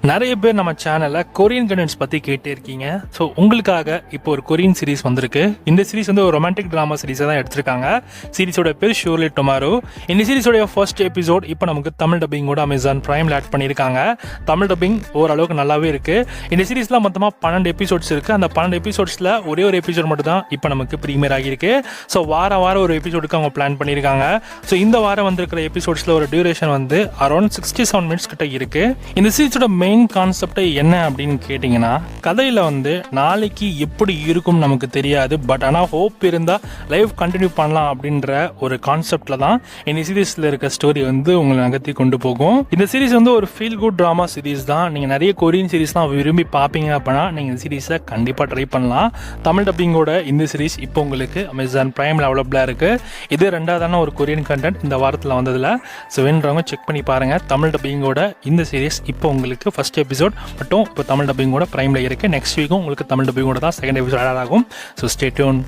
நிறைய பேர் நம்ம சேனல்ல கொரியன் கண்டென்ட்ஸ் பத்தி கேட்டே இருக்கீங்க. ஸோ உங்களுக்காக இப்போ ஒரு கொரியன் சீரிஸ் வந்திருக்கு. இந்த சீரிஸ் வந்து ஒரு ரொமான்டிக் டிராமா சீரிஸை தான் எடுத்திருக்காங்க. சீரிஸோட பேர் ஷூர்லி டுமாரோ. இந்த சீரிஸோட ஃபர்ஸ்ட் எபிசோட் இப்போ நமக்கு தமிழ் டப்பிங்கோட அமேசான் பிரைம்ல ஆட் பண்ணியிருக்காங்க. தமிழ் டப்பிங் ஓரளவுக்கு நல்லாவே இருக்கு. இந்த சீரிஸ்ல மொத்தமாக 12 எபிசோட்ஸ் இருக்கு. அந்த 12 எபிசோட்ஸ்ல ஒரே ஒரு எபிசோட் மட்டும் தான் இப்போ நமக்கு ப்ரீமியர் ஆகியிருக்கு. ஸோ வாரம் ஒரு எபிசோடுக்கு அவங்க பிளான் பண்ணியிருக்காங்க. ஸோ இந்த வாரம் வந்திருக்கிற எபிசோட்ஸ்ல ஒரு டியூரேஷன் வந்து அரௌண்ட் 67 மினிட்ஸ் கிட்ட இருக்கு. இந்த சீரிஸோட மெயின் கான்செப்ட் என்ன அப்படின்னு கேட்டீங்கன்னா, கதையில வந்து நாளைக்கு எப்படி இருக்கும் நமக்கு தெரியாது, பட் ஆனால் ஹோப் இருந்தா லைஃப் கண்டினியூ பண்ணலாம் அப்படின்ற ஒரு கான்செப்ட்ல தான் இந்த சீரிஸ்ல இருக்க ஸ்டோரி வந்து உங்களை நகர்த்தி கொண்டு போகும். இந்த சீரிஸ் வந்து ஒரு ஃபீல் குட் டிராமா சீரிஸ் தான். நீங்க நிறைய கொரியன் சீரிஸ் தான் விரும்பி பார்ப்பீங்க அப்படின்னா நீங்க இந்த சீரிஸை கண்டிப்பா ட்ரை பண்ணலாம். தமிழ் டப்பிங்கோட இந்த சீரிஸ் இப்போ உங்களுக்கு அமேசான் பிரைம்ல அவைலபிளா இருக்கு. இது ரெண்டாவதான ஒரு கொரியன் கண்டென்ட் இந்த வாரத்தில் வந்ததுல. ஸோ வேணுறவங்க செக் பண்ணி பாருங்க. தமிழ் டப்பிங்கோட இந்த சீரிஸ் இப்போ உங்களுக்கு ஃபர்ஸ்ட் எபிசோட் மட்டும் இப்போ தமிழ் டப்பிங்கோட பிரைம்ல இருக்கு. நெக்ஸ்ட் வீக்கும் உங்களுக்கு தமிழ் டப்பிங்கோட தான் செகண்ட் எபிசோட் ஆட் ஆகும். So stay tune.